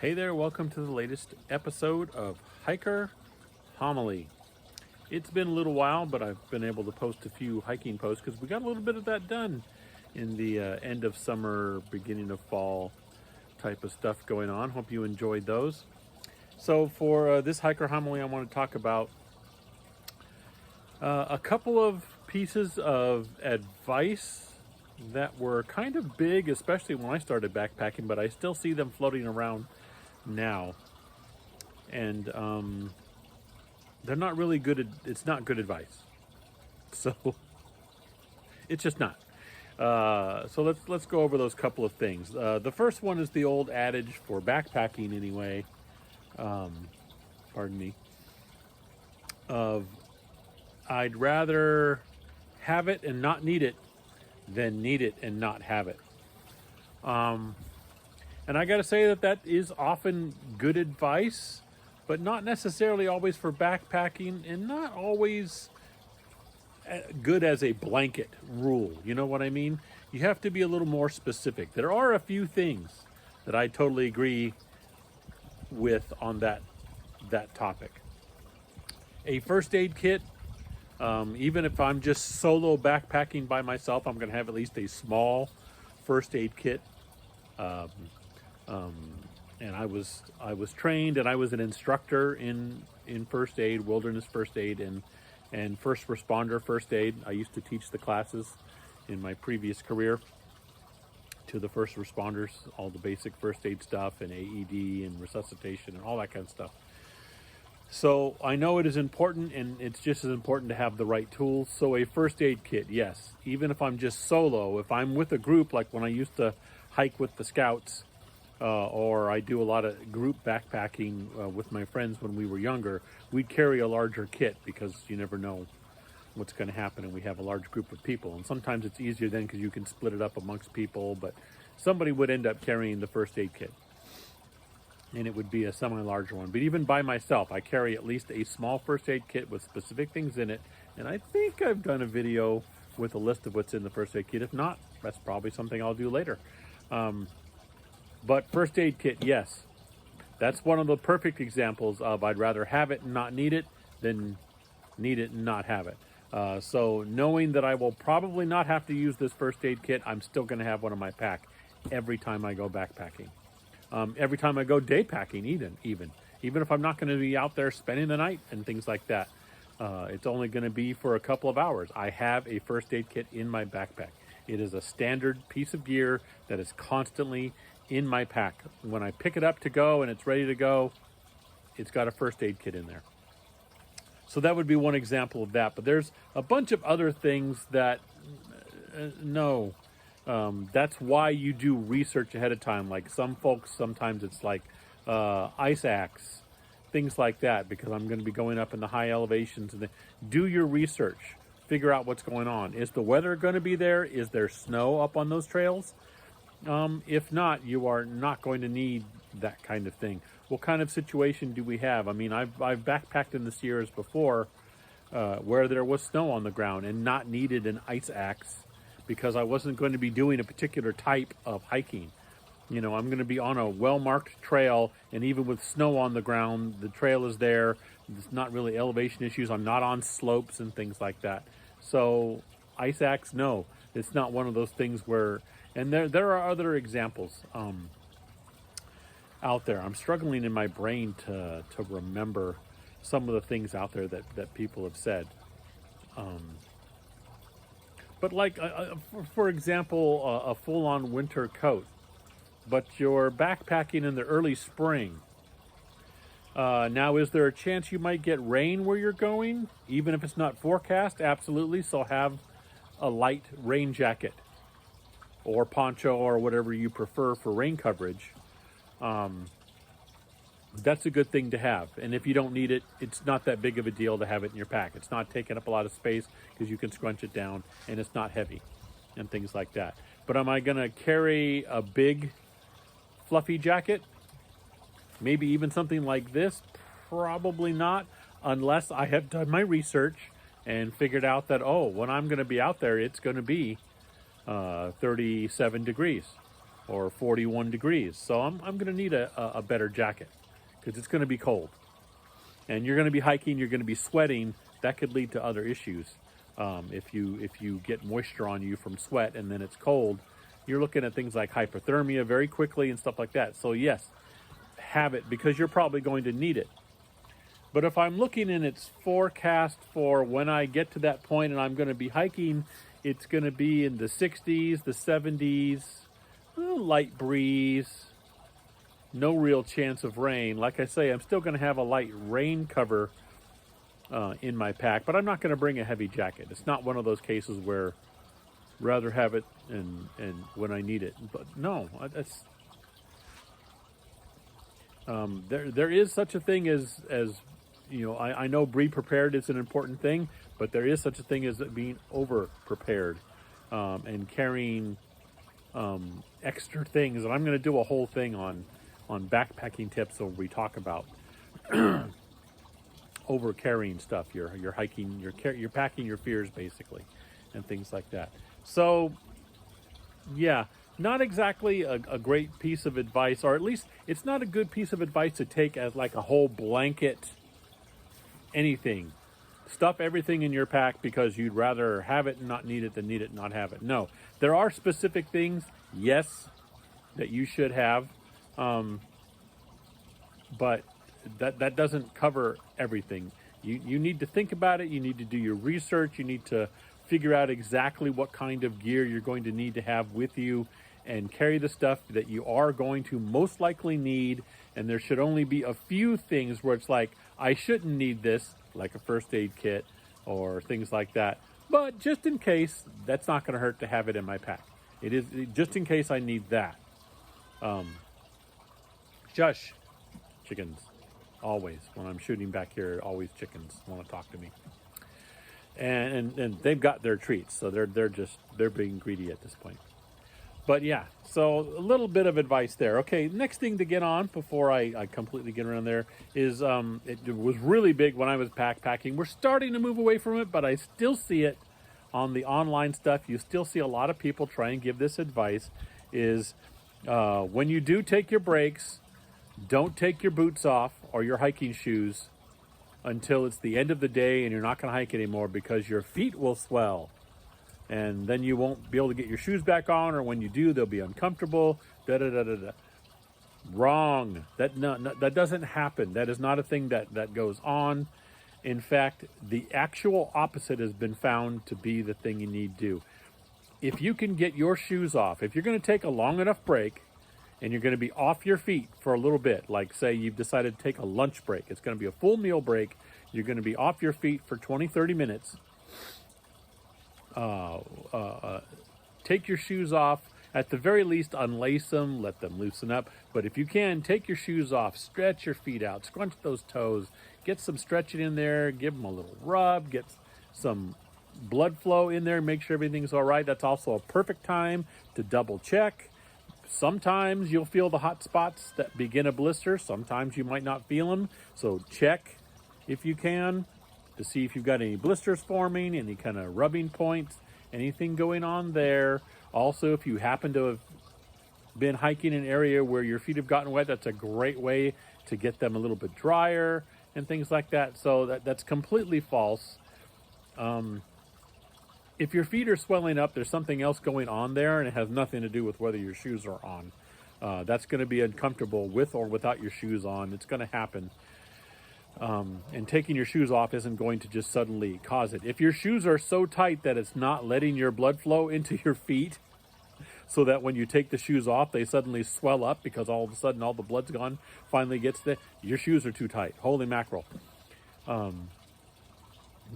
Hey there, welcome to the latest episode of Hiker Homily. It's been a little while, but I've been able to post a few hiking posts because we got a little bit of that done in the end of summer, beginning of fall type of stuff going on. Hope you enjoyed those. So, for this Hiker Homily, I want to talk about a couple of pieces of advice that were kind of big, especially when I started backpacking, but I still see them floating around now, and they're not really good. It's not good advice, so it's just not. So let's go over those couple of things. The first one is the old adage for backpacking, anyway. Pardon me. Of I'd rather have it and not need it than need it and not have it. And I got to say that is often good advice, but not necessarily always for backpacking, and not always good as a blanket rule. You know what I mean? You have to be a little more specific. There are a few things that I totally agree with on that topic. A first aid kit, even if I'm just solo backpacking by myself, I'm going to have at least a small first aid kit. And I was trained, and I was an instructor in first aid, wilderness first aid, and first responder first aid. I used to teach the classes in my previous career to the first responders, all the basic first aid stuff, and AED and resuscitation and all that kind of stuff. So I know it is important, and it's just as important to have the right tools. So a first aid kit, yes. Even if I'm just solo, if I'm with a group, like when I used to hike with the scouts, or I do a lot of group backpacking with my friends when we were younger, we'd carry a larger kit because you never know what's going to happen, and we have a large group of people. And sometimes it's easier then because you can split it up amongst people, but somebody would end up carrying the first aid kit, and it would be a semi-larger one. But even by myself, I carry at least a small first aid kit with specific things in it, and I think I've done a video with a list of what's in the first aid kit. If not, that's probably something I'll do later. But first aid kit, yes. That's one of the perfect examples of I'd rather have it and not need it than need it and not have it. So knowing that I will probably not have to use this first aid kit, I'm still going to have one in my pack every time I go backpacking. Every time I go day packing, even if I'm not going to be out there spending the night and things like that. It's only going to be for a couple of hours. I have a first aid kit in my backpack. It is a standard piece of gear that is constantly in my pack. When I pick it up to go and it's ready to go, it's got a first aid kit in there. So that would be one example of that. But there's a bunch of other things that, no. That's why you do research ahead of time. Like some folks, sometimes it's like ice axe, things like that, because I'm going to be going up in the high elevations. And do your research. Figure out what's going on. Is the weather going to be there? Is there snow up on those trails? If not, you are not going to need that kind of thing. What kind of situation do we have? I mean, I've backpacked in the Sierras before where there was snow on the ground and not needed an ice axe because I wasn't going to be doing a particular type of hiking. You know, I'm going to be on a well-marked trail, and even with snow on the ground, the trail is there. There's not really elevation issues. I'm not on slopes and things like that. So ice axe, no. It's not one of those things where... And there are other examples out there. I'm struggling in my brain to remember some of the things out there that people have said. But like, for example, a full-on winter coat. But you're backpacking in the early spring. Now, is there a chance you might get rain where you're going? Even if it's not forecast? Absolutely. So have a light rain jacket or poncho or whatever you prefer for rain coverage. That's a good thing to have. And if you don't need it, it's not that big of a deal to have it in your pack. It's not taking up a lot of space because you can scrunch it down, and it's not heavy and things like that. But am I going to carry a big fluffy jacket? Maybe even something like this? Probably not, unless I have done my research and figured out that, oh, when I'm going to be out there, it's going to be 37 degrees. or 41 degrees. So I'm going to need a better jacket because it's going to be cold. And you're going to be hiking, you're going to be sweating. That could lead to other issues. If you get moisture on you from sweat and then it's cold, you're looking at things like hypothermia very quickly and stuff like that. So yes, have it because you're probably going to need it. But if I'm looking in its forecast for when I get to that point and I'm going to be hiking, it's going to be in the 60s, the 70s, a little light breeze, no real chance of rain. Like I say, I'm still going to have a light rain cover in my pack, but I'm not going to bring a heavy jacket. It's not one of those cases where rather have it and when I need it. But no, that's there is such a thing as you know. I know be prepared is an important thing, but there is such a thing as being over prepared and carrying extra things. And I'm going to do a whole thing on backpacking tips where we talk about over carrying stuff. You're hiking, you're packing your fears basically, and things like that. So yeah, not exactly a great piece of advice, or at least it's not a good piece of advice to take as like a whole blanket anything. Stuff everything in your pack because you'd rather have it and not need it than need it and not have it. No, there are specific things, yes, that you should have, but that doesn't cover everything. You need to think about it. You need to do your research. You need to figure out exactly what kind of gear you're going to need to have with you and carry the stuff that you are going to most likely need. And there should only be a few things where it's like, I shouldn't need this, like a first aid kit or things like that. But just in case, that's not going to hurt to have it in my pack. It is just in case I need that. Shush, chickens. Always, when I'm shooting back here, always chickens want to talk to me. And they've got their treats, so they're being greedy at this point. But yeah, so a little bit of advice there. Okay, next thing to get on before I completely get around there is it was really big when I was backpacking. We're starting to move away from it, but I still see it on the online stuff. You still see a lot of people try and give this advice is when you do take your breaks, don't take your boots off or your hiking shoes until it's the end of the day and you're not going to hike anymore because your feet will swell. And then you won't be able to get your shoes back on, or when you do, they'll be uncomfortable. Wrong. That doesn't happen. That is not a thing that goes on. In fact, the actual opposite has been found to be the thing you need to do. If you can get your shoes off, if you're going to take a long enough break, and you're going to be off your feet for a little bit, like say you've decided to take a lunch break. It's going to be a full meal break. You're going to be off your feet for 20, 30 minutes. Take your shoes off. At the very least, unlace them, let them loosen up. But if you can, take your shoes off, stretch your feet out, scrunch those toes, get some stretching in there, give them a little rub, get some blood flow in there, make sure everything's all right. That's also a perfect time to double check. Sometimes you'll feel the hot spots that begin a blister. Sometimes you might not feel them. So check if you can to see if you've got any blisters forming, any kind of rubbing points, anything going on there. Also, if you happen to have been hiking an area where your feet have gotten wet, that's a great way to get them a little bit drier and things like that. So that's completely false. If your feet are swelling up, there's something else going on there, and it has nothing to do with whether your shoes are on. That's going to be uncomfortable with or without your shoes on. It's going to happen. And taking your shoes off isn't going to just suddenly cause it. If your shoes are so tight that it's not letting your blood flow into your feet, so that when you take the shoes off, they suddenly swell up because all of a sudden all the blood's gone, finally gets there, your shoes are too tight. Holy mackerel.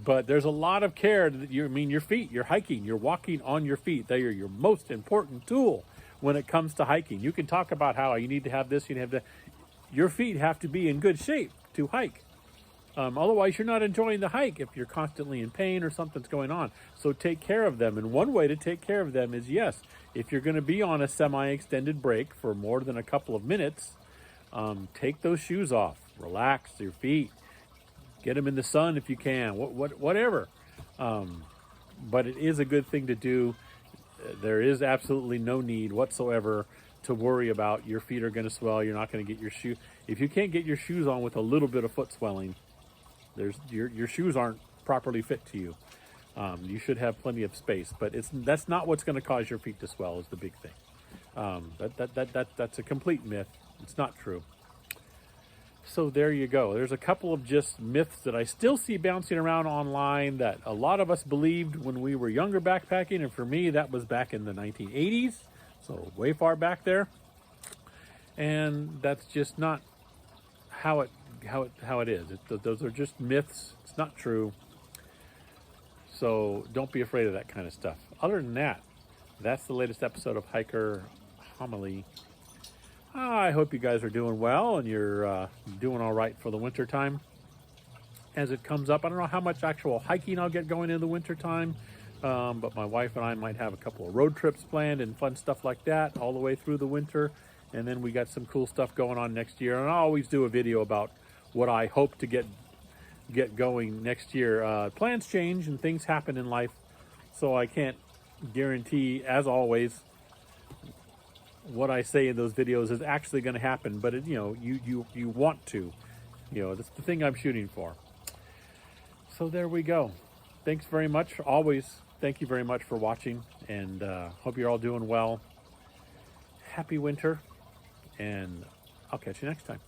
But there's a lot of care that your feet, you're hiking, you're walking on your feet. They are your most important tool when it comes to hiking. You can talk about how you need to have this, you have that. Your feet have to be in good shape to hike. Otherwise, you're not enjoying the hike if you're constantly in pain or something's going on. So take care of them. And one way to take care of them is, yes, if you're going to be on a semi-extended break for more than a couple of minutes, take those shoes off. Relax your feet. Get them in the sun if you can, whatever. But it is a good thing to do. There is absolutely no need whatsoever to worry about your feet are going to swell. You're not going to get your shoe. If you can't get your shoes on with a little bit of foot swelling, your shoes aren't properly fit to you. You should have plenty of space, but that's not what's going to cause your feet to swell is the big thing. That's a complete myth. It's not true. So there you go. There's a couple of just myths that I still see bouncing around online that a lot of us believed when we were younger backpacking, and for me that was back in the 1980s, so way far back there. And that's just not how it is. Those are just myths. It's not true. So don't be afraid of that kind of stuff. Other than that, that's the latest episode of Hiker Homily. I hope you guys are doing well and you're doing all right for the winter time as it comes up. I don't know how much actual hiking I'll get going in the winter time, but my wife and I might have a couple of road trips planned and fun stuff like that all the way through the winter. And then we got some cool stuff going on next year. And I always do a video about what I hope to get going next year. Plans change and things happen in life, so I can't guarantee, as always, what I say in those videos is actually going to happen. But you want to, that's the thing I'm shooting for. So there we go. Thanks very much. Always thank you very much for watching, and hope you're all doing well. Happy winter, and I'll catch you next time.